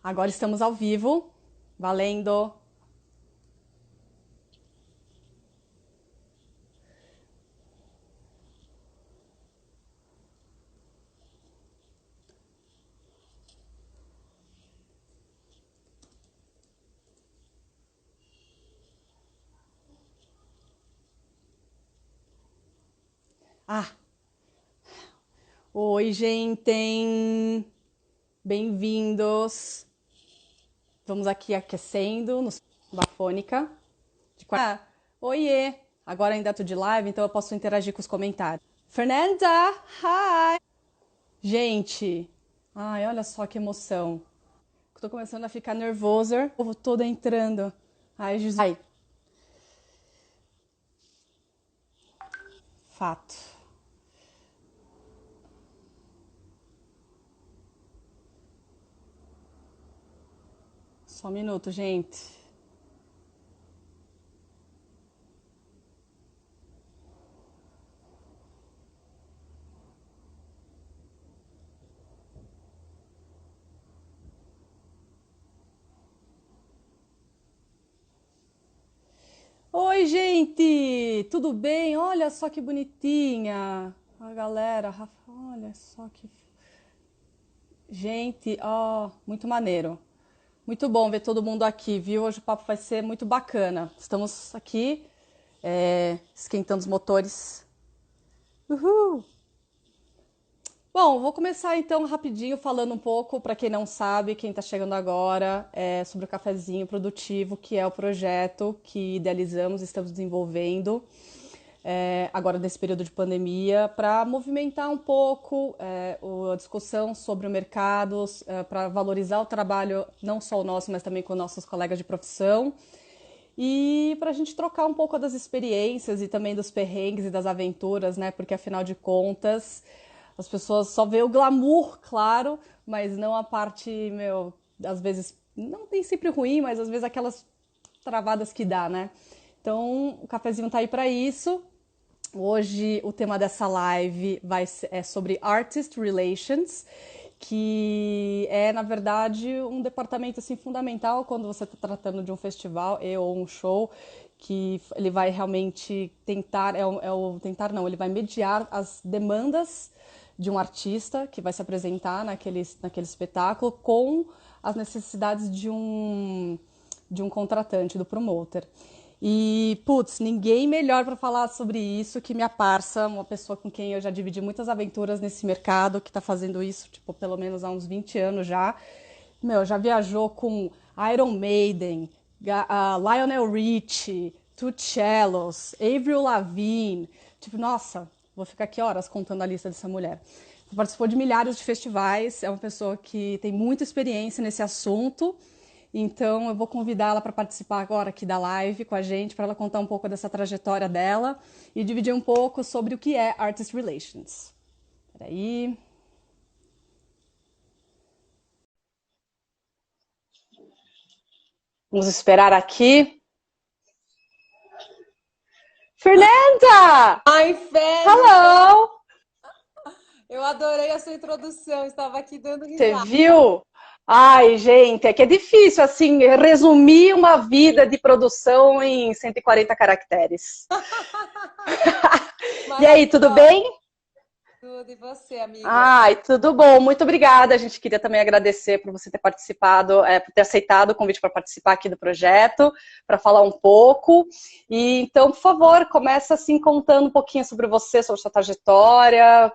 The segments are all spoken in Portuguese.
Agora estamos ao vivo, valendo. Ah, oi, gente, bem-vindos. Vamos aqui aquecendo no Bafônica. Oiê, agora ainda tô de live, então eu posso interagir com os comentários. Fernanda, hi! Gente, ai, olha só que emoção. Tô começando a ficar nervosa. O povo todo entrando. Ai, Jesus. Ai, fato. Só um minuto, gente. Oi, gente! Tudo bem? Olha só que bonitinha. A galera, olha só que. Gente, ó, muito maneiro. Muito bom ver todo mundo aqui, viu? Hoje o papo vai ser muito bacana. Estamos aqui, esquentando os motores. Uhul! Bom, vou começar então rapidinho falando um pouco, para quem não sabe, quem está chegando agora, sobre o cafezinho produtivo, que é o projeto que idealizamos, estamos desenvolvendo agora nesse período de pandemia, para movimentar um pouco a discussão sobre o mercado, para valorizar o trabalho, não só o nosso, mas também com nossos colegas de profissão. E para a gente trocar um pouco das experiências e também dos perrengues e das aventuras, né? Porque afinal de contas, as pessoas só vê o glamour, claro, mas não a parte, meu, às vezes, não tem sempre ruim, mas às vezes aquelas travadas que dá, né? Então, o cafezinho tá aí para isso. Hoje o tema dessa live é sobre Artist Relations, que é, na verdade, um departamento assim, fundamental quando você está tratando de um festival ou um show, que ele vai realmente tentar, tentar não, ele vai mediar as demandas de um artista que vai se apresentar naquele espetáculo com as necessidades de um contratante, do promoter. E, putz, ninguém melhor para falar sobre isso que minha parça, uma pessoa com quem eu já dividi muitas aventuras nesse mercado, que está fazendo isso, tipo, pelo menos há uns 20 anos já. Meu, já viajou com Iron Maiden, Lionel Richie, Two Cellos, Avril Lavigne. Tipo, nossa, vou ficar aqui horas contando a lista dessa mulher. Participou de milhares de festivais, é uma pessoa que tem muita experiência nesse assunto. Então, eu vou convidá-la para participar agora aqui da live com a gente, para ela contar um pouco dessa trajetória dela e dividir um pouco sobre o que é Artist Relations. Peraí. Vamos esperar aqui. Fernanda! Ai, Fê, Hello! eu adorei a sua introdução, estava aqui dando Você risada. viu? Ai, gente, é que é difícil, assim, resumir uma vida de produção em 140 caracteres. E aí, tudo Maravilhosa, bem? tudo. E você, amiga? Ai, tudo bom, muito obrigada. A gente queria também agradecer por você ter participado, por ter aceitado o convite para participar aqui do projeto, para falar um pouco. E então, por favor, começa assim contando um pouquinho sobre você, sobre sua trajetória,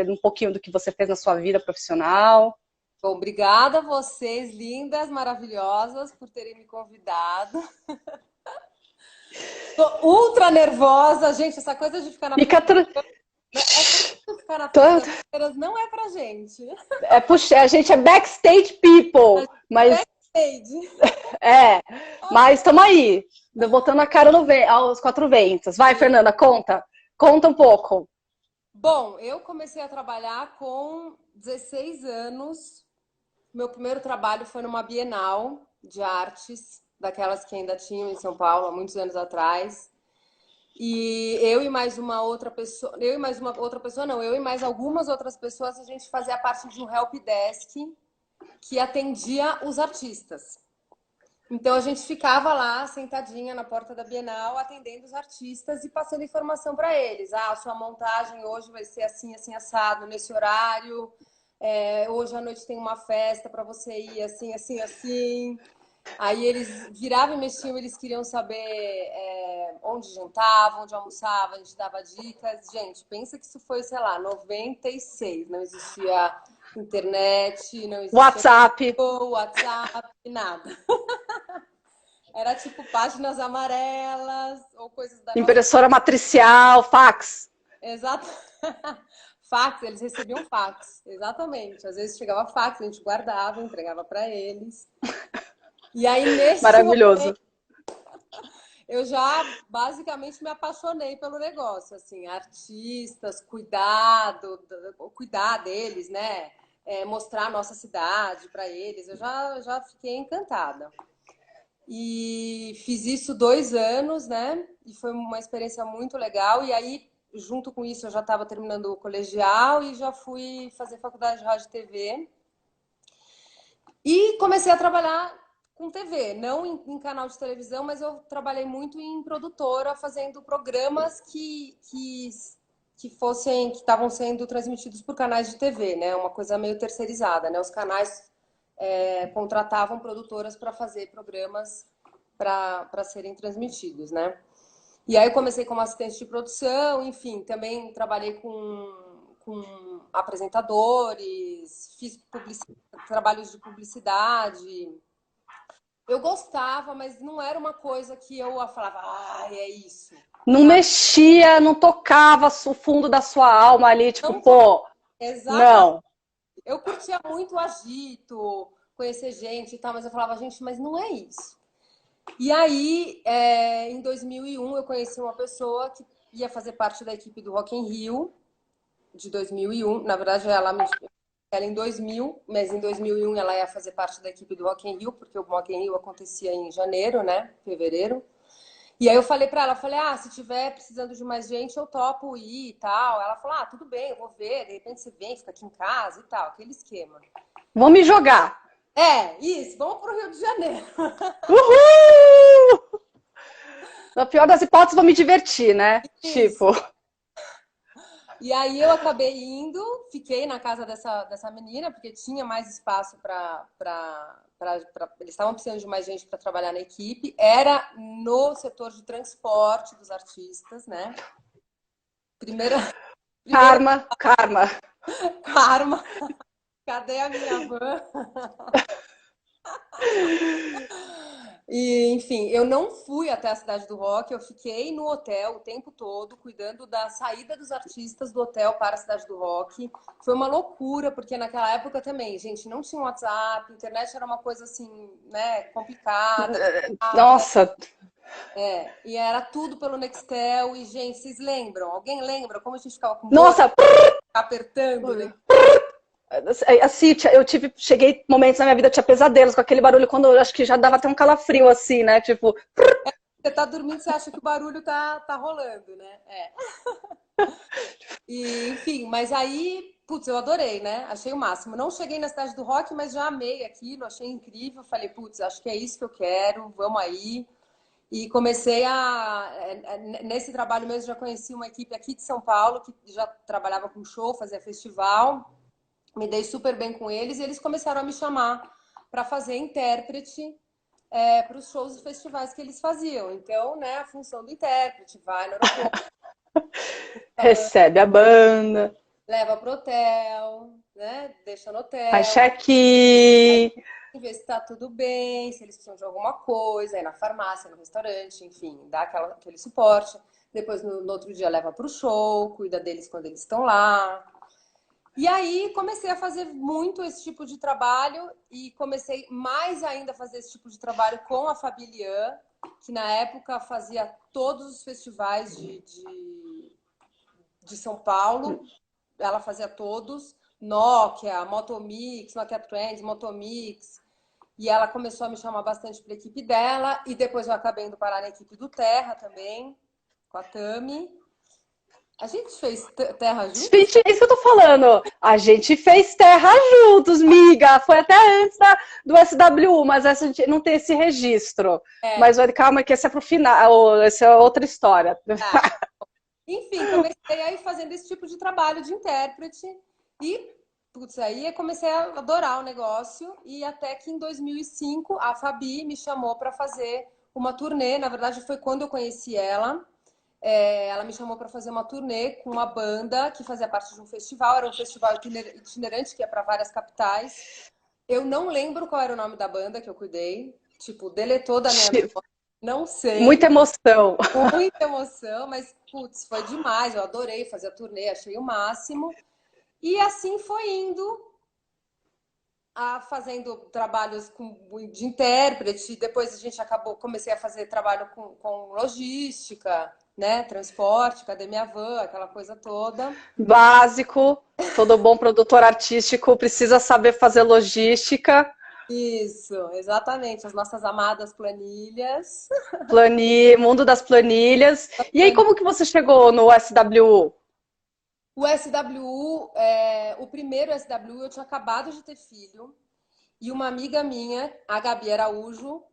um pouquinho do que você fez na sua vida profissional. Bom, obrigada a vocês, lindas, maravilhosas, por terem me convidado. Tô ultra nervosa, gente. Essa coisa de ficar na Fica frente, tra... essa coisa de ficar na frente Tô- das câmeras não é pra gente. a gente é backstage A people, gente é mas backstage. é, mas estamos aí, botando a cara aos quatro ventos. Vai, Fernanda, conta um pouco. Bom, eu comecei a trabalhar com 16 anos. Meu primeiro trabalho foi numa Bienal de artes, daquelas que ainda tinham em São Paulo há muitos anos atrás. E eu e mais uma outra pessoa, eu e mais uma outra pessoa, não, eu e mais algumas outras pessoas, a gente fazia parte de um help desk que atendia os artistas. Então a gente ficava lá sentadinha na porta da Bienal atendendo os artistas e passando informação para eles. Ah, a sua montagem hoje vai ser assim, assim, assado, nesse horário. Hoje à noite tem uma festa para você ir assim, assim, assim. Aí eles viravam e mexiam, eles queriam saber onde jantavam, onde almoçavam, a gente dava dicas. Gente, pensa que isso foi, sei lá, 96, não existia internet, não existia WhatsApp, WhatsApp, nada. Era tipo páginas amarelas ou coisas da nossa. impressora matricial, fax. Exato. Fax, eles recebiam fax, exatamente. Às vezes chegava fax, a gente guardava, entregava para eles. E aí, nesse Maravilhoso. momento, eu já basicamente me apaixonei pelo negócio, assim, artistas, cuidar deles, né? Mostrar a nossa cidade para eles. Eu já fiquei encantada. E fiz isso 2 anos, né? E foi uma experiência muito legal. E aí, junto com isso, eu já estava terminando o colegial e já fui fazer faculdade de rádio e TV. E comecei a trabalhar com TV, não em canal de televisão, mas eu trabalhei muito em produtora, fazendo programas que estavam sendo transmitidos por canais de TV, né? Uma coisa meio terceirizada, né? Os canais contratavam produtoras para fazer programas para serem transmitidos, né? E aí eu comecei como assistente de produção, enfim, também trabalhei com apresentadores, fiz trabalhos de publicidade. Eu gostava, mas não era uma coisa que eu falava, é isso. Não mexia, não tocava o fundo da sua alma ali, tipo, Não, pô, exatamente. não. Eu curtia muito o agito, conhecer gente e tal, mas eu falava, gente, mas não é isso. E aí, em 2001, eu conheci uma pessoa que ia fazer parte da equipe do Rock in Rio, de 2001. Na verdade, ela em 2000, mas em 2001 ela ia fazer parte da equipe do Rock in Rio, porque o Rock in Rio acontecia em janeiro, né? Fevereiro. E aí eu falei pra ela, se tiver precisando de mais gente, eu topo ir e tal. Ela falou, tudo bem, eu vou ver, de repente você vem, fica aqui em casa e tal, aquele esquema. Vão me jogar. Isso, vamos pro Rio de Janeiro. Uhul! Na pior das hipóteses, vou me divertir, né? Isso. Tipo. E aí eu acabei indo, fiquei na casa dessa menina, porque tinha mais espaço eles estavam precisando de mais gente para trabalhar na equipe. Era no setor de transporte dos artistas, né? Primeira Karma. karma. Cadê a minha van? E, enfim, eu não fui até a Cidade do Rock, eu fiquei no hotel o tempo todo, cuidando da saída dos artistas do hotel para a Cidade do Rock. Foi uma loucura, porque naquela época também, gente, não tinha WhatsApp, a internet era uma coisa assim, né, complicada. Nossa. E era tudo pelo Nextel. E, gente, vocês lembram? Alguém lembra como a gente ficava com o Nossa. apertando, né? Assim, cheguei momentos na minha vida, eu tinha pesadelos com aquele barulho, quando eu acho que já dava até um calafrio, assim, né? Tipo. Você tá dormindo, você acha que o barulho tá rolando, né? E, enfim, mas aí, putz, eu adorei, né? Achei o máximo. Não cheguei na Cidade do Rock, mas já amei aquilo, achei incrível. Falei, putz, acho que é isso que eu quero, vamos aí. E comecei nesse trabalho mesmo, já conheci uma equipe aqui de São Paulo, que já trabalhava com show, fazia festival. Me dei super bem com eles e eles começaram a me chamar para fazer intérprete para os shows e festivais que eles faziam. Então, né, a função do intérprete, vai no aeroporto, Recebe a banda, leva pro hotel, né, deixa no faz hotel, check-in. ver se tá tudo bem, se eles precisam de alguma coisa, aí na farmácia, no restaurante, enfim, dá aquele suporte. Depois, no outro dia, leva pro show, cuida deles quando eles estão lá. E aí comecei a fazer muito esse tipo de trabalho e comecei mais ainda a fazer esse tipo de trabalho com a Fabilian, que na época fazia todos os festivais de São Paulo. Ela fazia todos. Nokia, Motomix, Nokia Trends, Motomix. E ela começou a me chamar bastante para a equipe dela. E depois eu acabei indo parar na equipe do Terra também, com a Tami. A gente fez terra juntos? Gente, é isso que eu tô falando. A gente fez terra juntos, miga. Foi até antes do SWU, mas a gente não tem esse registro. É, Mas calma, que esse é pro final. Essa é outra história. tá. Enfim, comecei aí fazendo esse tipo de trabalho de intérprete e, putz, aí eu comecei a adorar o negócio e até que em 2005 a Fabi me chamou para fazer uma turnê. Na verdade, foi quando eu conheci ela. Ela me chamou para fazer uma turnê com uma banda que fazia parte de um festival. Era um festival itinerante que ia para várias capitais. Eu não lembro qual era o nome da banda que eu cuidei. Tipo, deletou da minha memória. Não sei. Muita emoção. Muita emoção, mas putz, foi demais. Eu adorei fazer a turnê, achei o máximo. E assim foi indo, fazendo trabalhos de intérprete. Depois a gente comecei a fazer trabalho com logística, né? Transporte, cadê minha van, aquela coisa toda. Básico. Todo bom produtor artístico precisa saber fazer logística. Isso, exatamente. As nossas amadas planilhas. Mundo das planilhas. E aí, como que você chegou no SWU? O SWU, o primeiro SWU, eu tinha acabado de ter filho. E uma amiga minha, a Gabi Araújo,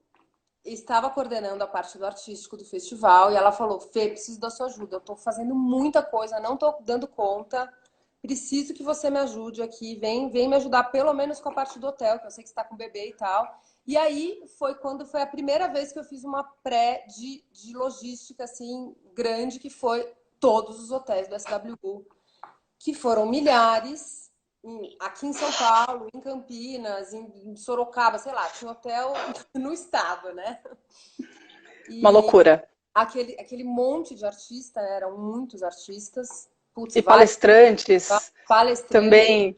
estava coordenando a parte do artístico do festival e ela falou: Fê, preciso da sua ajuda. Eu estou fazendo muita coisa, não estou dando conta. Preciso que você me ajude aqui. Vem me ajudar, pelo menos com a parte do hotel, que eu sei que você está com bebê e tal. E aí foi quando foi a primeira vez que eu fiz uma pré de logística assim grande, que foi todos os hotéis do SWU, que foram milhares. Aqui em São Paulo, em Campinas, em Sorocaba, sei lá, tinha hotel no estado, né? Uma E loucura. aquele monte de artistas, eram muitos artistas, putz, E vários palestrantes palestrantes, também.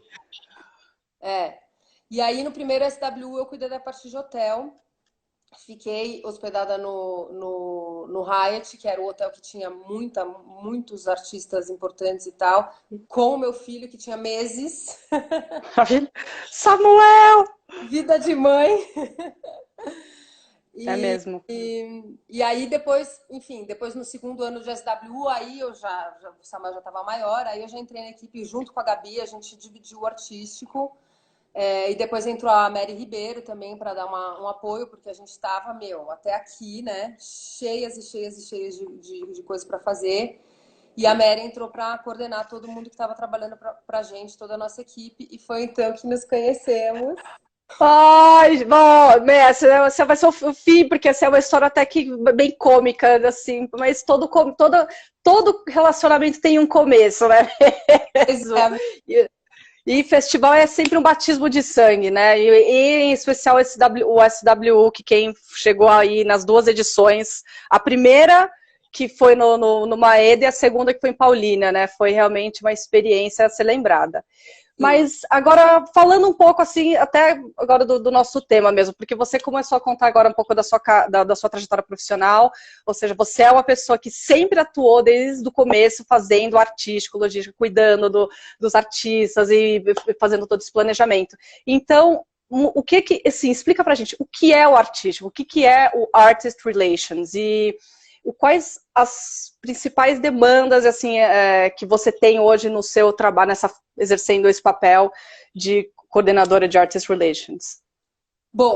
é. E aí no primeiro SWU eu cuidei da parte de hotel, fiquei hospedada no Hyatt, que era o hotel que tinha muitos artistas importantes e tal, com o meu filho que tinha meses, Samuel! vida de mãe. É E, mesmo. e aí depois, enfim, depois no segundo ano de SWU, aí o Samuel já estava maior, aí eu já entrei na equipe junto com a Gabi, a gente dividiu o artístico, e depois entrou a Mary Ribeiro também para dar um apoio, porque a gente estava, meu, até aqui, né, cheias e cheias e cheias de coisas para fazer. E a Mary entrou para coordenar todo mundo que estava trabalhando para a gente, toda a nossa equipe, e foi então que nos conhecemos. Ai, bom, essa vai ser o fim, porque essa é uma história até que bem cômica, assim, mas todo relacionamento tem um começo, né? Mesmo. E festival é sempre um batismo de sangue, né? E em especial o SWU, que quem chegou aí nas duas edições, a primeira que foi no Maeda e a segunda que foi em Paulínia, né? Foi realmente uma experiência a ser lembrada. Sim. Mas agora, falando um pouco assim, até agora do nosso tema mesmo, porque você começou a contar agora um pouco da sua trajetória profissional, ou seja, você é uma pessoa que sempre atuou desde o começo fazendo artístico, logística, cuidando dos artistas e fazendo todo esse planejamento. Então, o que assim, explica pra gente, o que é o artístico, o que é o Artist Relations e quais as principais demandas assim que você tem hoje no seu trabalho, exercendo esse papel de coordenadora de Artist Relations? Bom,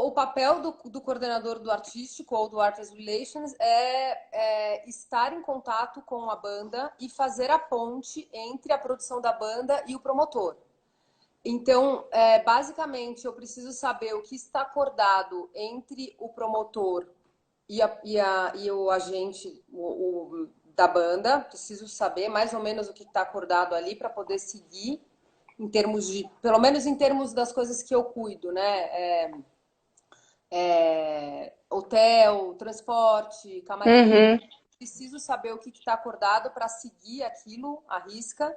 o papel do coordenador do artístico ou do Artist Relations é estar em contato com a banda e fazer a ponte entre a produção da banda e o promotor. Então, basicamente, eu preciso saber o que está acordado entre o promotor e o agente da banda. Preciso saber mais ou menos o que está acordado ali para poder seguir em termos pelo menos em termos das coisas que eu cuido, né? Hotel, transporte, camarim. Uhum. Preciso saber o que está acordado para seguir aquilo à risca.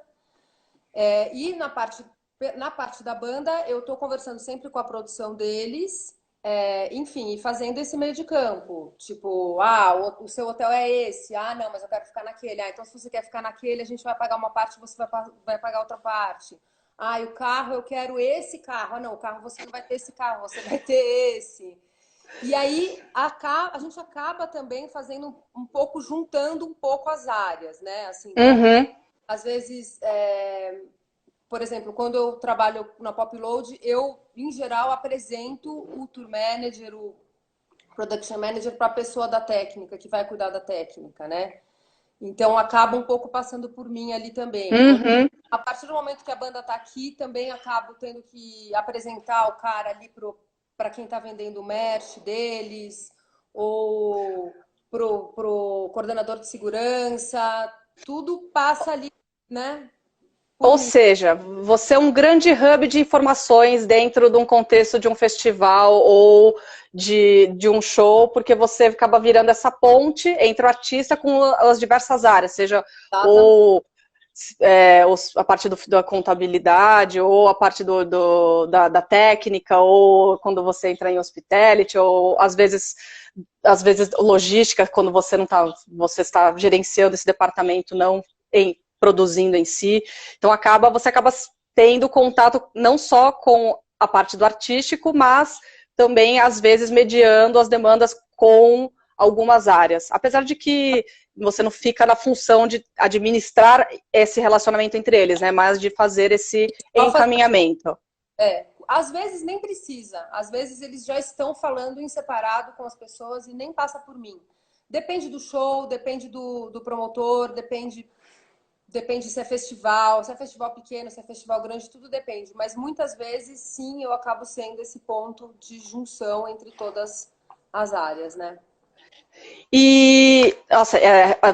E na parte da banda, eu estou conversando sempre com a produção deles, enfim, e fazendo esse meio de campo. Tipo, o seu hotel é esse. Ah, não, mas eu quero ficar naquele. Ah, então se você quer ficar naquele, a gente vai pagar uma parte, você vai pagar outra parte. Ah, e o carro, eu quero esse carro. Ah, não, o carro você não vai ter esse carro, você vai ter esse. E aí a gente acaba também fazendo um pouco, juntando um pouco as áreas, né? Assim, então, Uhum. às vezes, por exemplo, quando eu trabalho na Popload, eu, em geral, apresento o tour manager, o production manager para a pessoa da técnica, que vai cuidar da técnica, né? Então acaba um pouco passando por mim ali também. Quando, Uhum. a partir do momento que a banda está aqui, também acabo tendo que apresentar o cara ali para quem está vendendo o merch deles, ou pro coordenador de segurança, tudo passa ali, né, por Ou mim. seja, você é um grande hub de informações dentro de um contexto de um festival ou de um show, porque você acaba virando essa ponte entre o artista com as diversas áreas, seja Exatamente. ou a parte da contabilidade, ou a parte da técnica, ou quando você entra em hospitality, ou às vezes logística, quando você não tá, você está gerenciando esse departamento, não produzindo em si. Então você acaba tendo contato não só com a parte do artístico, mas também, às vezes, mediando as demandas com algumas áreas. Apesar de que você não fica na função de administrar esse relacionamento entre eles, né? Mas de fazer esse Só fazer, encaminhamento. às vezes nem precisa, às vezes eles já estão falando em separado com as pessoas e nem passa por mim. Depende do show, depende do promotor, depende se é festival pequeno, se é festival grande, tudo depende. Mas muitas vezes, sim, eu acabo sendo esse ponto de junção entre todas as áreas, né? E, nossa,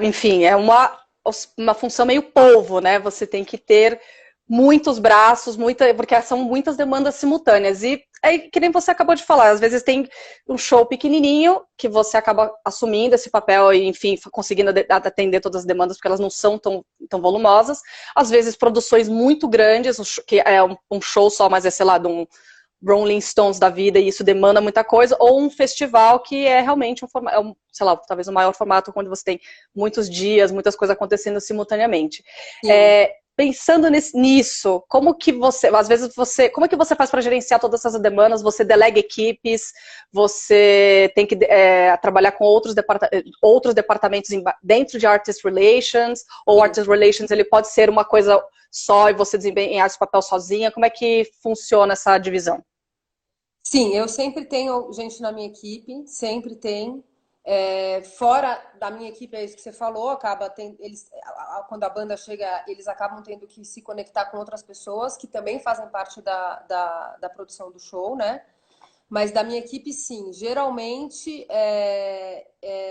enfim, é uma função meio polvo, né? Você tem que ter muitos braços, porque são muitas demandas simultâneas. E aí, que nem você acabou de falar, às vezes tem um show pequenininho que você acaba assumindo esse papel e, enfim, conseguindo atender todas as demandas, porque elas não são tão volumosas. Às vezes, produções muito grandes, que é um show só, mas é, sei lá, de um Rolling Stones da vida e isso demanda muita coisa, ou um festival que é realmente sei lá, talvez o maior formato onde você tem muitos dias, muitas coisas acontecendo simultaneamente. Sim. Pensando nisso, como que às vezes como é que você faz para gerenciar todas essas demandas? Você delega equipes, você tem que trabalhar com outros departamentos dentro de Artist Relations, ou Sim. Artist Relations ele pode ser uma coisa só e você desempenhar esse papel sozinha? Como é que funciona essa divisão? Sim, eu sempre tenho gente na minha equipe, sempre tem. Fora da minha equipe, é isso que você falou, quando a banda chega, eles acabam tendo que se conectar com outras pessoas que também fazem parte da produção do show, né? Mas da minha equipe, sim. Geralmente,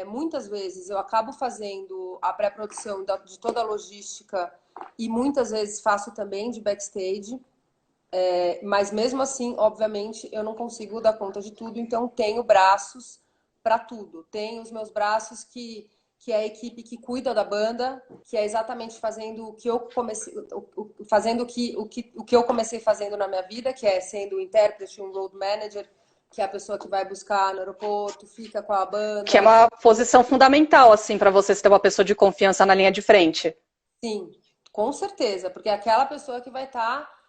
muitas vezes eu acabo fazendo a pré-produção de toda a logística e muitas vezes faço também de backstage. Mas mesmo assim, obviamente, eu não consigo dar conta de tudo, então tenho braços para tudo. Tenho os meus braços que é a equipe que cuida da banda, que é exatamente fazendo o que eu comecei, fazendo o que eu comecei fazendo na minha vida, que é sendo um intérprete, um road manager, que é a pessoa que vai buscar no aeroporto, fica com a Que é banda. uma posição fundamental, assim, para você ter uma pessoa de confiança na linha de frente. Sim, com certeza, porque é aquela pessoa que vai estar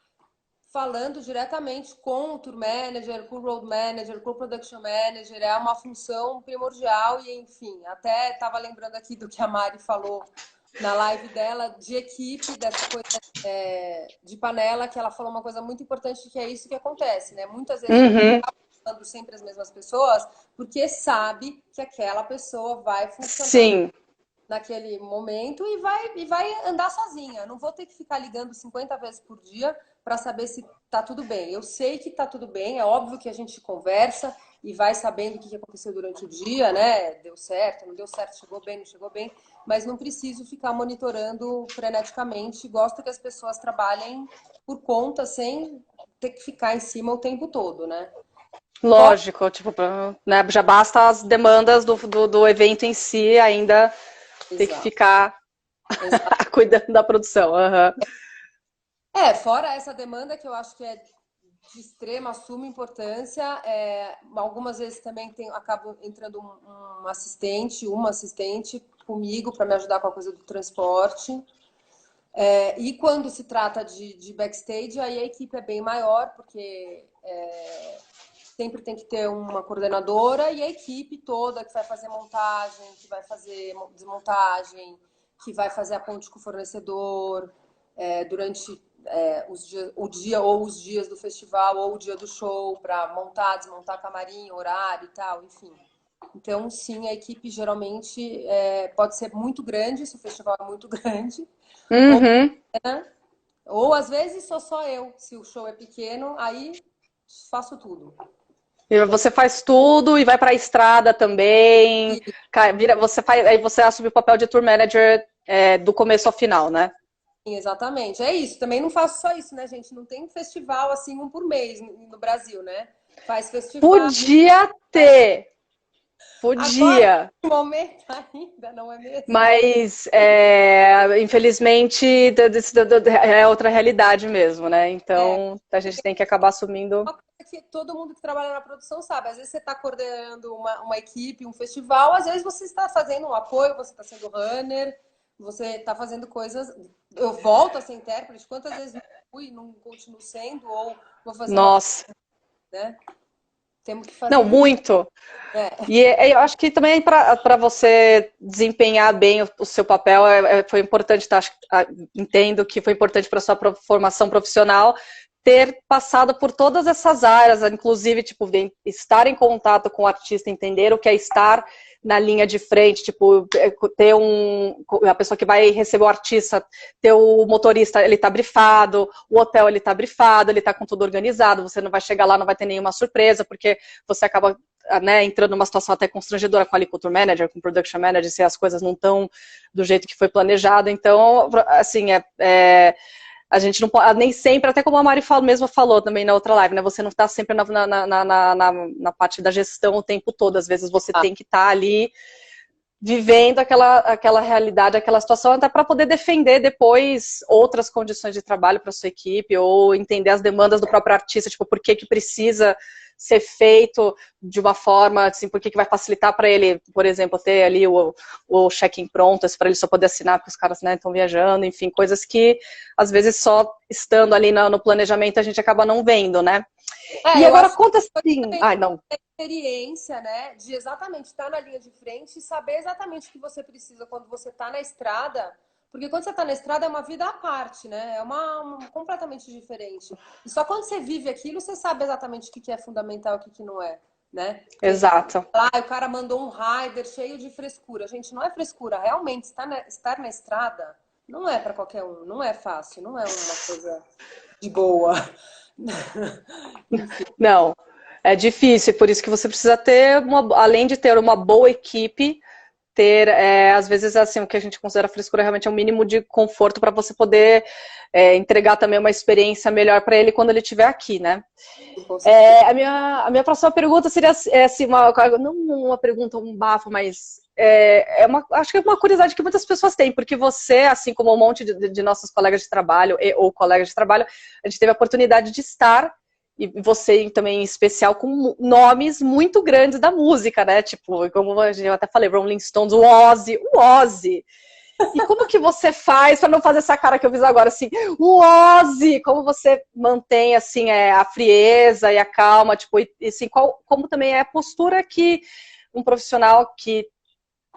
falando diretamente com o tour manager, com o road manager, com o production manager, é uma função primordial e, enfim, até estava lembrando aqui do que a Mari falou na live dela de equipe, dessa coisa de panela, que ela falou uma coisa muito importante, que é isso que acontece, né? Muitas vezes a gente Uhum. acaba falando sempre as mesmas pessoas, porque sabe que aquela pessoa vai funcionar Sim, naquele momento e vai andar sozinha. Não vou ter que ficar ligando 50 vezes por dia para saber se tá tudo bem. Eu sei que tá tudo bem, é óbvio que a gente conversa e vai sabendo o que aconteceu durante o dia, né? Deu certo, não deu certo, chegou bem, não chegou bem, mas não preciso ficar monitorando freneticamente. Gosto que as pessoas trabalhem por conta sem ter que ficar em cima o tempo todo, né? Fora... lógico, tipo, né, já basta as demandas do evento em si, ainda ter que Exato. ficar cuidando da produção. Uhum. Fora essa demanda que eu acho que é de extrema, suma importância, algumas vezes também acabo entrando um assistente, uma assistente comigo para me ajudar com a coisa do transporte. E quando se trata de backstage, aí a equipe é bem maior, porque sempre tem que ter uma coordenadora e a equipe toda que vai fazer montagem, que vai fazer desmontagem, que vai fazer a ponte com o fornecedor durante o dia ou os dias do festival ou o dia do show para montar, desmontar camarim, horário e tal, enfim. Então, sim, a equipe geralmente pode ser muito grande, se o festival é muito grande, Uhum. ou às vezes sou só eu. Se o show é pequeno, aí faço tudo. E você faz tudo e vai para a estrada também. Você faz, aí você assume o papel de tour manager do começo ao final, né? Sim, exatamente. É isso. Também não faço só isso, né, gente? Não tem festival assim um por mês no Brasil, né? Faz festival. Podia ter, Agora, podia. no momento ainda, não é mesmo? Mas, infelizmente, é outra realidade mesmo, né? É. Então, a gente tem que acabar assumindo. Uma coisa que todo mundo que trabalha na produção sabe. Às vezes você está coordenando uma equipe, um festival, às vezes você está fazendo um apoio, você está sendo runner, você está fazendo coisas. Eu volto a ser intérprete, quantas vezes não fui, não continuo sendo, ou vou fazer uma coisa, Nossa, né? Temos que não, fazer tudo. muito. É. E eu acho que também para você desempenhar bem o seu papel foi importante, tá? Entendo que foi importante para sua formação profissional ter passado por todas essas áreas, inclusive tipo estar em contato com o artista, entender o que é estar na linha de frente, tipo ter a pessoa que vai receber o artista, ter o motorista, ele tá brifado, o hotel ele tá brifado, ele tá com tudo organizado, você não vai chegar lá, não vai ter nenhuma surpresa, porque você acaba entrando numa situação até constrangedora com a Culture Manager, com o Production Manager, se as coisas não estão do jeito que foi planejado. Então, assim, a gente não pode, nem sempre, até como a Mari mesmo falou também na outra live, né? Você não está sempre na parte da gestão o tempo todo. Às vezes você tem que estar ali vivendo aquela realidade, aquela situação, até para poder defender depois outras condições de trabalho para sua equipe, ou entender as demandas do próprio artista, tipo, por que precisa ser feito de uma forma, assim, por que vai facilitar para ele, por exemplo, ter ali o check-in pronto, para ele só poder assinar, porque os caras estão viajando, enfim, coisas que, às vezes, só estando ali no planejamento, a gente acaba não vendo, né? E Eu agora acho que conta assim... Ai, não. experiência, né, de exatamente estar na linha de frente e saber exatamente o que você precisa quando você está na estrada, porque quando você está na estrada é uma vida à parte, né, é uma completamente diferente. E só quando você vive aquilo, você sabe exatamente o que é fundamental e o que não é, né? Porque Exato. lá o cara mandou um rider cheio de frescura. Gente, não é frescura, realmente estar na estrada não é para qualquer um, não é fácil, não é uma coisa de boa. Enfim. Não, é difícil, por isso que você precisa ter, além de ter uma boa equipe, ter, às vezes, assim, o que a gente considera frescura realmente é um mínimo de conforto para você poder entregar também uma experiência melhor para ele quando ele estiver aqui, né? A minha próxima pergunta seria assim, não uma pergunta, um bafo, mas acho que é uma curiosidade que muitas pessoas têm, porque você, assim como um monte de nossos colegas de trabalho ou colegas de trabalho, a gente teve a oportunidade de estar, e você também em especial, com nomes muito grandes da música, né? Tipo, como eu até falei, Rolling Stones, o Ozzy. E como que você faz para não fazer essa cara que eu fiz agora, assim, o Ozzy, como você mantém, assim, a frieza e a calma, tipo, e assim, como também é a postura que um profissional que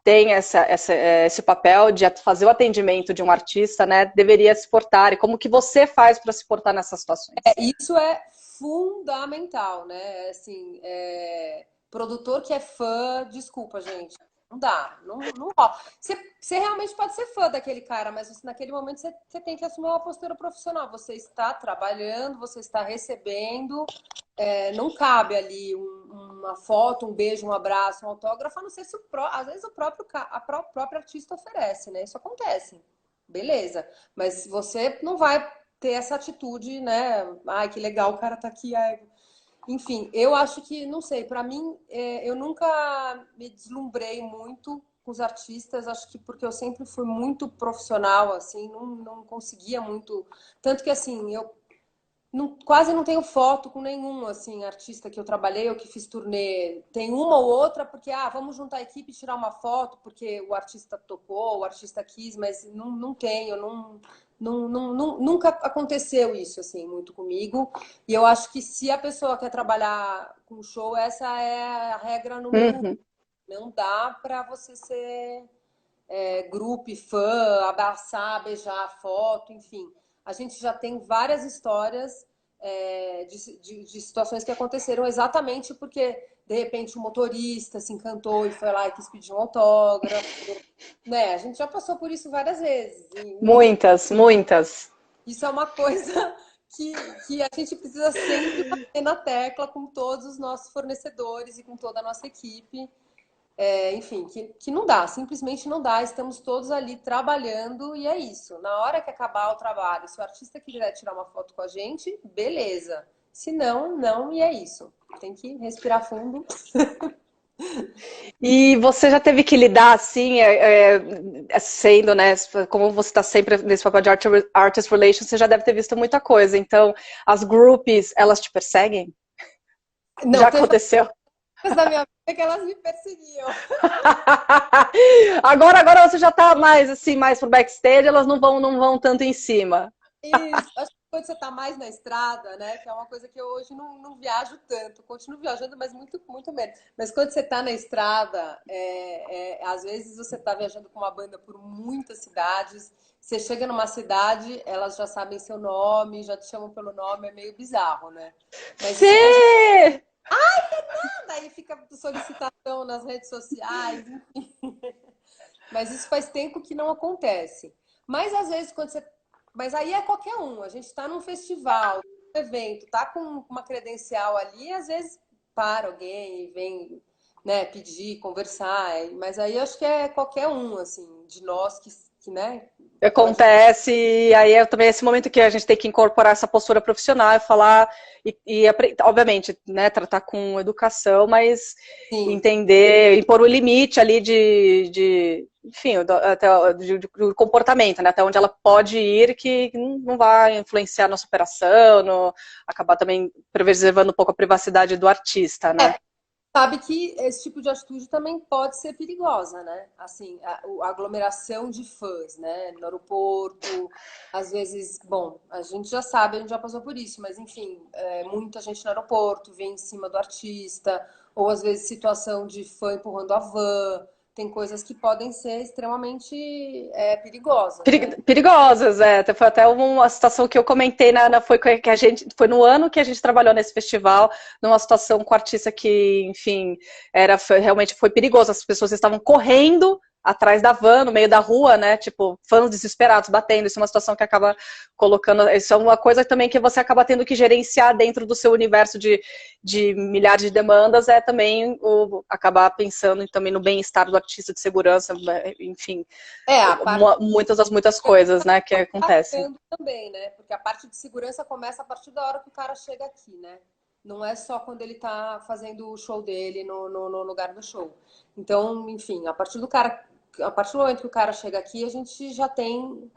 tem esse papel de fazer o atendimento de um artista, né, deveria se portar, e como que você faz para se portar nessas situações? Isso é fundamental, né? Assim, produtor que é fã, desculpa, gente. Não dá, não rola. Você realmente pode ser fã daquele cara, mas naquele momento você tem que assumir uma postura profissional. Você está trabalhando, você está recebendo, não cabe ali uma foto, um beijo, um abraço, um autógrafo, a não ser se às vezes próprio artista oferece, né? Isso acontece. Beleza. Mas você não vai ter essa atitude, né? Ai, que legal, o cara tá aqui. Ai. Enfim, eu acho que, não sei, para mim, eu nunca me deslumbrei muito com os artistas, acho que porque eu sempre fui muito profissional, assim, não conseguia muito. Tanto que, assim, eu quase não tenho foto com nenhum, assim, artista que eu trabalhei ou que fiz turnê. Tem uma ou outra, porque, vamos juntar a equipe e tirar uma foto, porque o artista tocou, o artista quis, mas não tenho, nunca aconteceu isso, assim, muito comigo. E eu acho que se a pessoa quer trabalhar com show, essa é a regra número um. Uhum. Não dá para você ser grupo, fã, abraçar, beijar, foto, enfim. A gente já tem várias histórias de situações que aconteceram exatamente porque, de repente, o motorista se encantou e foi lá e quis pedir um autógrafo, né? A gente já passou por isso várias vezes. E Muitas, muitas. isso é uma coisa que a gente precisa sempre bater na tecla com todos os nossos fornecedores e com toda a nossa equipe. Enfim, que não dá, simplesmente não dá. Estamos todos ali trabalhando e é isso. Na hora que acabar o trabalho, se o artista quiser tirar uma foto com a gente, beleza. Se não, não, e é isso. Tem que respirar fundo. E você já teve que lidar assim, sendo, né, como você está sempre nesse papel de artist relations, você já deve ter visto muita coisa. Então, as groupies, elas te perseguem? Já Não, teve aconteceu? coisas da minha vida que elas me perseguiam. Agora você já tá mais assim, mais pro backstage, elas não vão tanto em cima. Isso, acho que quando você está mais na estrada, né? Que é uma coisa que eu hoje não viajo tanto, continuo viajando, mas muito, muito menos. Mas quando você está na estrada, às vezes você está viajando com uma banda por muitas cidades, você chega numa cidade, elas já sabem seu nome, já te chamam pelo nome, é meio bizarro, né? Mas isso faz. Sim! Daí fica solicitação nas redes sociais, enfim. Mas isso faz tempo que não acontece. Mas às vezes quando você. Mas aí é qualquer um. A gente está num festival, num evento, tá com uma credencial ali, às vezes para alguém e vem, né, pedir, conversar. Mas aí eu acho que é qualquer um, assim, de nós que né? Então a gente. Acontece, e aí é também esse momento que a gente tem que incorporar essa postura profissional e falar, obviamente, né, tratar com educação, mas Sim. entender, impor o limite ali enfim, até do comportamento, né, até onde ela pode ir, que não vai influenciar a nossa operação, acabar também preservando um pouco a privacidade do artista, né? Sabe que esse tipo de atitude também pode ser perigosa, né? Assim, a aglomeração de fãs, né? No aeroporto, às vezes, bom, a gente já sabe, a gente já passou por isso, mas enfim, muita gente no aeroporto vem em cima do artista, ou às vezes situação de fã empurrando a van, tem coisas que podem ser extremamente perigosas, né? Perigosas, foi até uma situação que eu comentei foi que a gente foi no ano que a gente trabalhou nesse festival, numa situação com o artista que, enfim, realmente foi perigoso. As pessoas estavam correndo atrás da van, no meio da rua, né? Tipo, fãs desesperados batendo. Isso é uma situação que acaba colocando. Isso é uma coisa também que você acaba tendo que gerenciar dentro do seu universo de milhares de demandas, é também acabar pensando também no bem-estar do artista, de segurança, enfim, A parte muitas coisas, né, que acontecem. também, né? Porque a parte de segurança começa a partir da hora que o cara chega aqui, né? Não é só quando ele tá fazendo o show dele no lugar do show. Então, enfim, a partir do momento que o cara chega aqui, a gente já tem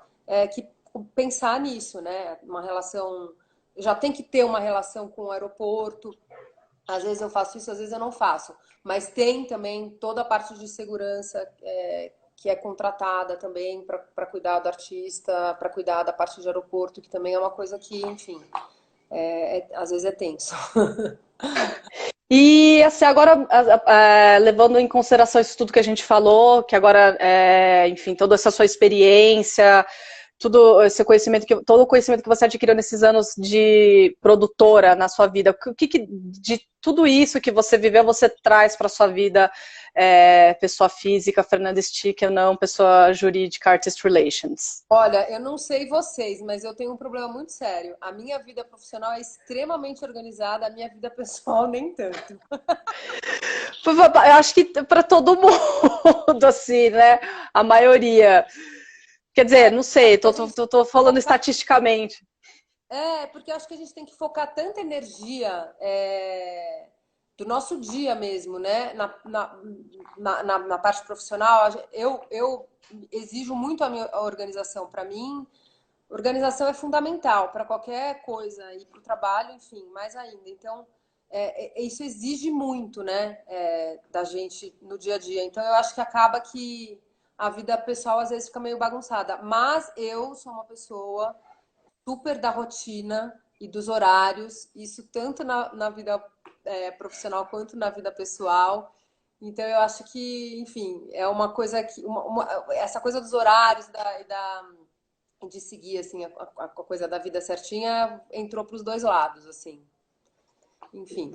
que pensar nisso, né? Uma relação, já tem que ter uma relação com o aeroporto. Às vezes eu faço isso, às vezes eu não faço. Mas tem também toda a parte de segurança que é contratada também para cuidar do artista, para cuidar da parte de aeroporto, que também é uma coisa que, enfim, às vezes é tenso. E assim, agora, levando em consideração isso tudo que a gente falou, que agora, enfim, toda essa sua experiência, todo o conhecimento que você adquiriu nesses anos de produtora na sua vida, o que de tudo isso que você viveu, você traz para sua vida, pessoa física, Fernanda Stick, ou não, pessoa jurídica, Artist Relations? Olha, eu não sei vocês, mas eu tenho um problema muito sério. A minha vida profissional é extremamente organizada, a minha vida pessoal nem tanto. Eu acho que para todo mundo, assim, né? A maioria. Quer dizer, não sei, tô falando estatisticamente. Porque eu acho que a gente tem que focar tanta energia do nosso dia mesmo, né? Na parte profissional. Eu exijo muito a minha organização. Para mim, organização é fundamental para qualquer coisa e para o trabalho, enfim, mais ainda. Então, isso exige muito, né? Da gente no dia a dia. Então, eu acho que acaba que a vida pessoal às vezes fica meio bagunçada. Mas eu sou uma pessoa super da rotina e dos horários, isso tanto na vida profissional quanto na vida pessoal. Então eu acho que, enfim, é uma coisa que essa coisa dos horários de seguir assim a coisa da vida certinha entrou para os dois lados, assim. Enfim.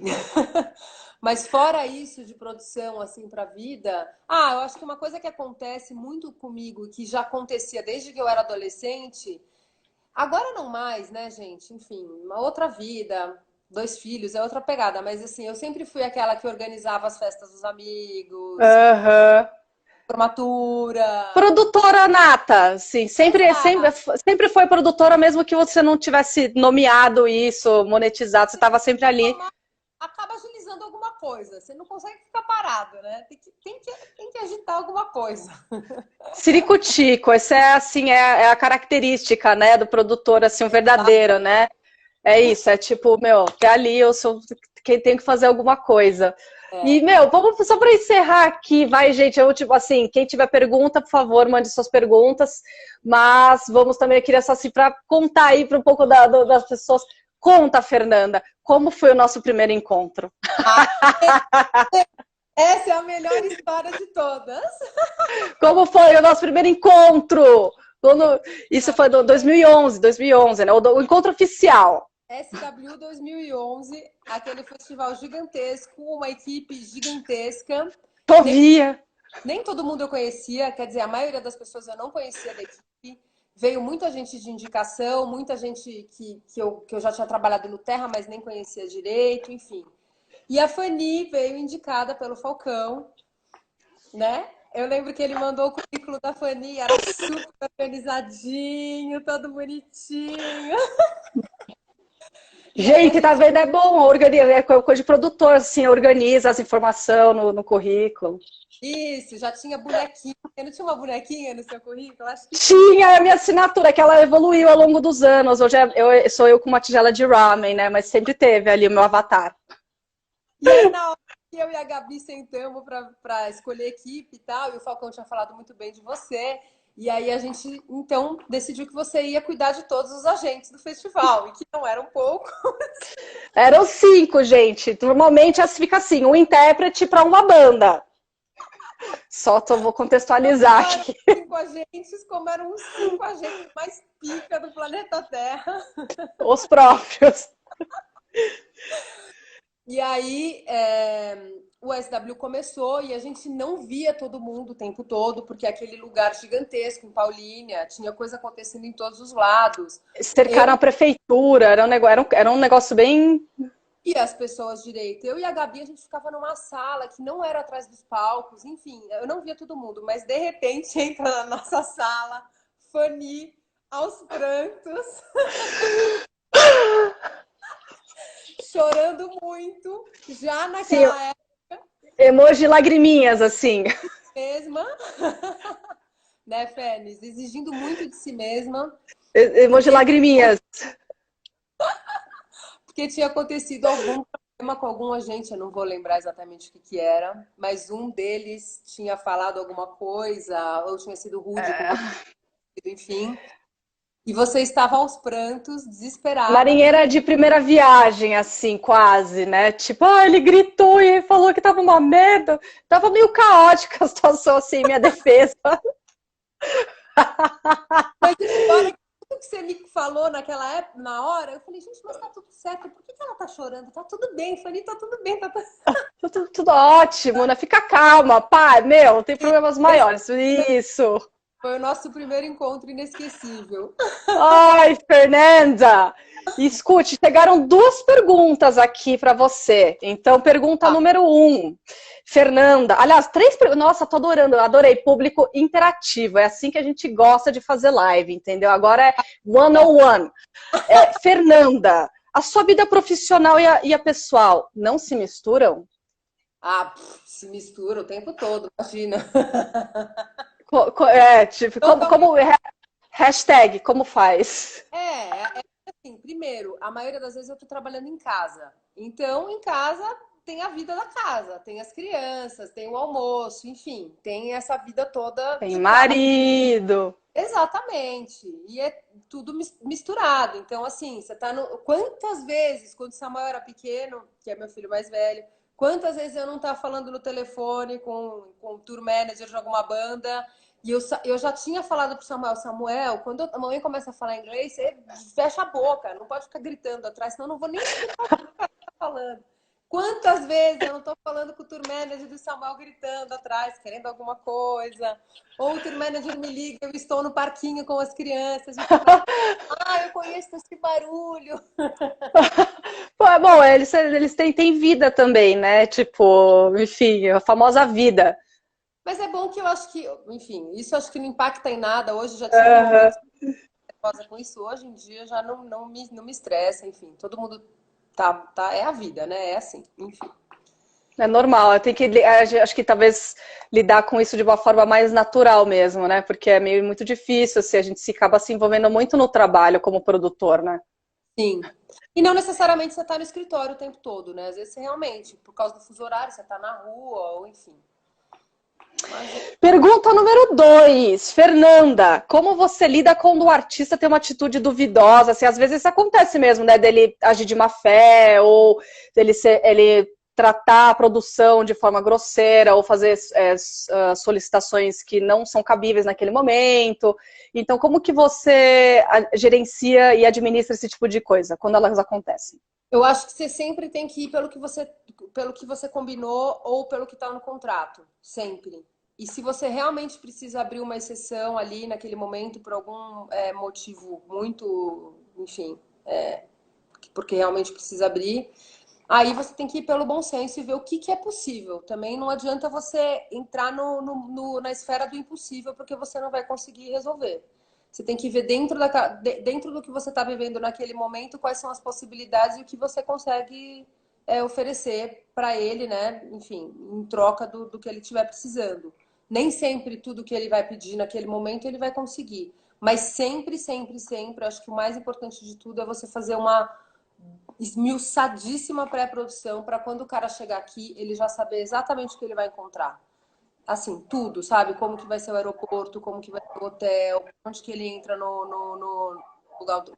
Mas fora isso de produção assim para a vida, eu acho que uma coisa que acontece muito comigo, que já acontecia desde que eu era adolescente, agora não mais, né, gente? Enfim, uma outra vida, 2 filhos, é outra pegada, mas assim, eu sempre fui aquela que organizava as festas dos amigos, Aham. formatura. Produtora nata, sim, Exato. sempre foi produtora, mesmo que você não tivesse nomeado isso, monetizado, você estava sempre ali. Acaba agilizando alguma coisa. Você não consegue ficar parado, né? Tem que agitar alguma coisa. Ciricutico, essa é assim, é a característica, né, do produtor, assim, o verdadeiro, né? É isso, é tipo, meu, que ali eu sou quem tem que fazer alguma coisa. E, É. meu, vamos só para encerrar aqui, vai, gente, eu, tipo assim, quem tiver pergunta, por favor, mande suas perguntas, mas vamos também, eu queria só assim, para contar aí para um pouco das pessoas. Conta, Fernanda, como foi o nosso primeiro encontro? Ah, essa é a melhor história de todas. Como foi o nosso primeiro encontro? Quando, isso foi em 2011, né? O encontro oficial. SW 2011, aquele festival gigantesco, uma equipe gigantesca. Nem, Povia. nem todo mundo eu conhecia, quer dizer, a maioria das pessoas eu não conhecia da equipe. Veio muita gente de indicação, muita gente que eu já tinha trabalhado no Terra, mas nem conhecia direito, enfim. E a Fanny veio indicada pelo Falcão, né? Eu lembro que ele mandou o currículo da Fanny, era super organizadinho, todo bonitinho. E aí a Gente, tá gente. vendo? É bom, é coisa de produtor, assim, organiza as informações no currículo. Isso, já tinha bonequinha. Não tinha uma bonequinha no seu currículo? Acho que tinha. Tinha a minha assinatura, que ela evoluiu ao longo dos anos. Hoje sou eu com uma tigela de ramen, né? Mas sempre teve ali o meu avatar. E aí, na hora que eu e a Gabi sentamos para escolher equipe e tal, e o Falcão tinha falado muito bem de você. E aí a gente, então, decidiu que você ia cuidar de todos os agentes do festival, e que não eram poucos. Eram 5, gente. Normalmente fica assim, um intérprete para uma banda. Vou contextualizar Não eram aqui. 5 agentes, como eram os 5 agentes mais pica do planeta Terra. Os próprios. E aí o SW começou e a gente não via todo mundo o tempo todo, porque aquele lugar gigantesco em Paulínia, tinha coisa acontecendo em todos os lados. Cercaram Eu a prefeitura, era um negócio bem. e as pessoas direito. Eu e a Gabi, a gente ficava numa sala que não era atrás dos palcos, enfim, eu não via todo mundo, mas de repente entra na nossa sala, Fanny, aos prantos, chorando muito, já Sim, naquela época emoji lagriminhas, assim. mesma, né, Fênis? Exigindo muito de si mesma, Emoji porque, lagriminhas. porque tinha acontecido algum problema com algum agente, eu não vou lembrar exatamente o que era, mas um deles tinha falado alguma coisa, ou tinha sido rude com você, enfim. E você estava aos prantos, desesperada, porque Marinheira de primeira viagem, assim, quase, né? Tipo, ele gritou e falou que tava uma merda. Tava meio caótica a situação, assim, minha defesa. mas o pior é que tudo que você me falou naquela época, na hora, eu falei, gente, mas tá tudo certo, por que ela tá chorando? Tá tudo bem, Fanny, tá tudo bem, tá tudo Tudo ótimo, né? Fica calma, pai, meu, tem problemas bem. maiores. Isso. Foi o nosso primeiro encontro inesquecível. Ai, Fernanda! Escute, chegaram 2 perguntas aqui para você. Então, pergunta Ah, número 1. Fernanda, aliás, 3 perguntas. Nossa, tô adorando, eu adorei. Público interativo, é assim que a gente gosta de fazer live, entendeu? Agora é one-on-one. Fernanda, a sua vida profissional e a pessoal não se misturam? se mistura o tempo todo, imagina. Tipo, Totalmente. hashtag, como faz? É assim, primeiro, a maioria das vezes eu tô trabalhando em casa. Então, em casa tem a vida da casa, tem as crianças, tem o almoço, enfim, tem essa vida toda Tem de casa. marido. Exatamente. E é tudo misturado. Então, assim, você tá no. Quantas vezes, quando o Samuel era pequeno, que é meu filho mais velho, quantas vezes eu não estava falando no telefone com o tour manager de alguma banda, e eu já tinha falado pro Samuel, quando a mãe começa a falar inglês, você fecha a boca, não pode ficar gritando atrás, senão eu não vou nem escutar o que tá falando. Quantas vezes eu não estou falando com o tour manager do Samuel gritando atrás, querendo alguma coisa? Ou o tour manager me liga, eu estou no parquinho com as crianças. E fala, eu conheço esse barulho. Pô, é bom, eles têm vida também, né? Tipo, enfim, a famosa vida. Mas é bom que eu acho que, enfim, isso acho que não impacta em nada. Hoje já tive Aham. momentos nervosa com isso. Hoje em dia já não me estressa, enfim. Todo mundo é a vida, né? É assim, enfim. É normal, tem que, acho que talvez lidar com isso de uma forma mais natural mesmo, né? Porque é meio muito difícil, assim, a gente se acaba se envolvendo muito no trabalho como produtor, né? Sim. E não necessariamente você está no escritório o tempo todo, né? Às vezes você realmente, por causa do fuso horário, você está na rua, ou enfim. Mas Pergunta número 2, Fernanda, como você lida quando o artista tem uma atitude duvidosa? Assim, às vezes isso acontece mesmo, né? Dele agir de má fé, ou ele tratar a produção de forma grosseira, ou fazer solicitações que não são cabíveis naquele momento. Então, como que você gerencia e administra esse tipo de coisa, quando elas acontecem? eu acho que você sempre tem que ir pelo que você combinou ou pelo que está no contrato, sempre. E se você realmente precisa abrir uma exceção ali naquele momento por algum motivo muito, enfim, porque realmente precisa abrir, aí você tem que ir pelo bom senso e ver o que é possível. Também não adianta você entrar na esfera do impossível, porque você não vai conseguir resolver. Você tem que ver dentro do que você está vivendo naquele momento, quais são as possibilidades e o que você consegue oferecer para ele, né? Enfim, em troca do que ele estiver precisando. Nem sempre tudo que ele vai pedir naquele momento ele vai conseguir. Mas sempre, sempre, sempre, acho que o mais importante de tudo é você fazer uma esmiuçadíssima pré-produção para quando o cara chegar aqui, ele já saber exatamente o que ele vai encontrar. Assim, tudo, sabe? Como que vai ser o aeroporto, como que vai ser o hotel, onde que ele entra no lugar do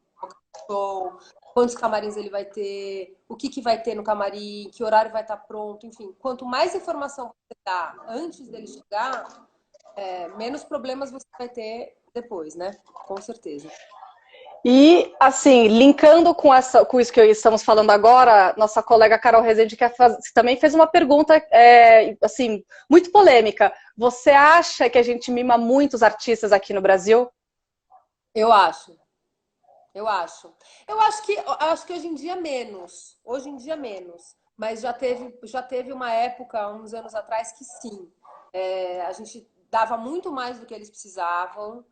show, quantos camarins ele vai ter, o que vai ter no camarim, que horário vai estar pronto, enfim. Quanto mais informação você dá antes dele chegar, menos problemas você vai ter depois, né? Com certeza. E, assim, linkando com isso que estamos falando agora, nossa colega Carol Rezende também fez uma pergunta, assim, muito polêmica. Você acha que a gente mima muitos artistas aqui no Brasil? Eu acho. Eu acho. Eu acho que hoje em dia menos. Hoje em dia menos. Mas já teve uma época, uns anos atrás, que sim. A gente dava muito mais do que eles precisavam.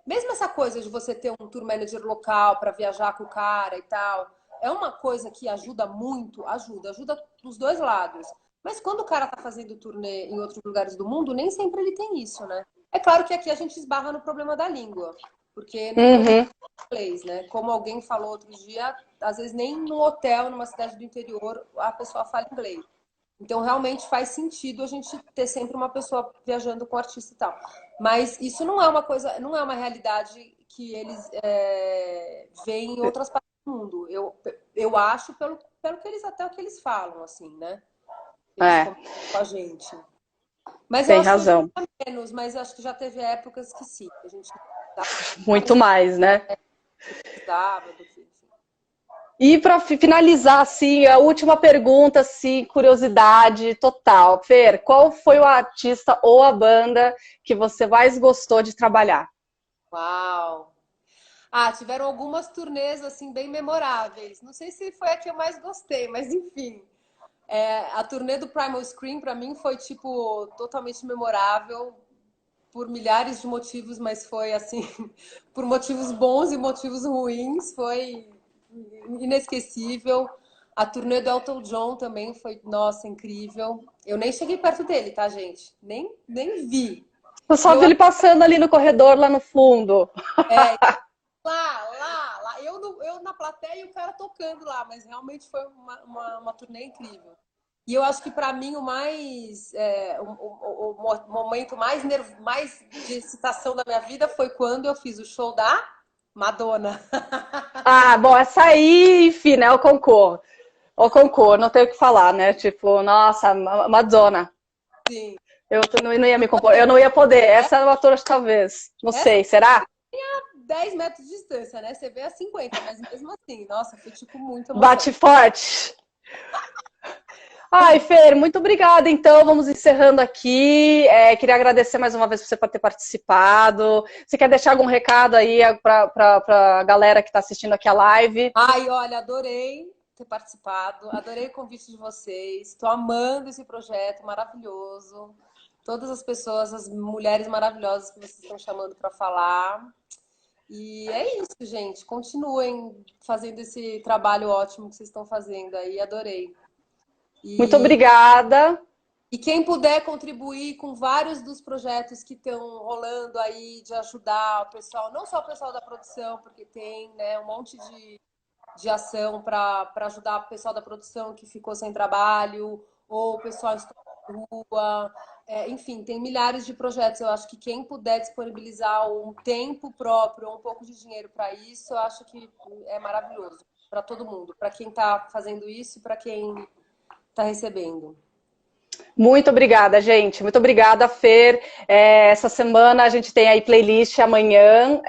Mesmo essa coisa de você ter um tour manager local para viajar com o cara e tal, é uma coisa que ajuda muito, ajuda dos dois lados. Mas quando o cara tá fazendo turnê em outros lugares do mundo, nem sempre ele tem isso, né? É claro que aqui a gente esbarra no problema da língua, porque nem todo Uhum. inglês, né? Como alguém falou outro dia, às vezes nem no hotel, numa cidade do interior, a pessoa fala inglês. Então, realmente faz sentido a gente ter sempre uma pessoa viajando com o artista e tal. Mas isso não é uma coisa, não é uma realidade que eles veem em outras partes do mundo. Eu acho pelo que eles até o que eles falam, assim, né? Eles É, comentam com a gente. Mas eu tem acho que hoje em razão. dia é menos, mas eu acho que já teve épocas que sim, a gente dava Muito mais mais, né? do que precisava, do que, enfim. E para finalizar, assim, a última pergunta, assim, curiosidade total. Fer, qual foi o artista ou a banda que você mais gostou de trabalhar? Uau! Tiveram algumas turnês assim bem memoráveis. Não sei se foi a que eu mais gostei, mas enfim. A turnê do Primal Scream para mim foi tipo totalmente memorável por milhares de motivos, mas foi assim, por motivos bons e motivos ruins, foi inesquecível. A turnê do Elton John também foi, nossa, incrível. Eu nem cheguei perto dele, tá, gente? Nem vi. Eu E só eu vi ele passando ali no corredor, lá no fundo. lá. Eu eu na plateia e o cara tocando lá, mas realmente foi uma turnê incrível. E eu acho que para mim o momento mais de excitação da minha vida foi quando eu fiz o show da Madonna. Ah, bom, essa aí, enfim, né? Eu concordo, não tenho o que falar, né? Tipo, nossa, Madonna. Sim. Eu não ia me compor, eu não ia poder. Essa é uma atora, talvez. Não sei, será? 10 metros de distância, né? Você vê a 50, mas mesmo assim, nossa, foi tipo muito Bate emocionante. forte. Ai, Fer, muito obrigada. Então, vamos encerrando aqui. Queria agradecer mais uma vez por você ter participado. Você quer deixar algum recado aí para a galera que está assistindo aqui a live? Ai, olha, adorei ter participado, adorei o convite de vocês. Estou amando esse projeto maravilhoso. Todas as pessoas, as mulheres maravilhosas que vocês estão chamando para falar. E é isso, gente. Continuem fazendo esse trabalho ótimo que vocês estão fazendo aí. Adorei. Muito E, obrigada. e quem puder contribuir com vários dos projetos que estão rolando aí, de ajudar o pessoal, não só o pessoal da produção, porque tem, né, um monte de ação para ajudar o pessoal da produção que ficou sem trabalho, ou o pessoal em rua. Enfim, tem milhares de projetos. Eu acho que quem puder disponibilizar um tempo próprio ou um pouco de dinheiro para isso, eu acho que é maravilhoso para todo mundo, para quem está fazendo isso e para quem está recebendo. Muito obrigada, gente. Muito obrigada, Fer. Essa semana a gente tem aí playlist amanhã,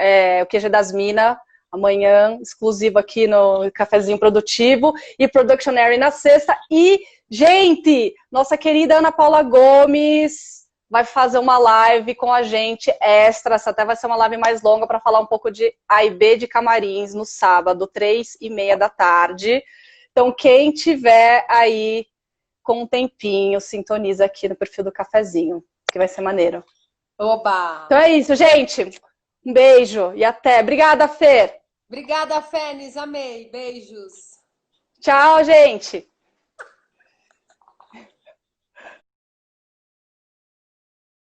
o QG das Minas, amanhã, exclusivo aqui no Cafezinho Produtivo, e Productionary na sexta. E, gente, nossa querida Ana Paula Gomes vai fazer uma live com a gente extra. Essa até vai ser uma live mais longa para falar um pouco de A e B de Camarins no sábado, 3h30 da tarde. Então, quem tiver aí com um tempinho, sintoniza aqui no perfil do Cafezinho, que vai ser maneiro. Oba! Então é isso, gente. Um beijo e até. Obrigada, Fer. Obrigada, Fênis. Amei. Beijos. Tchau, gente.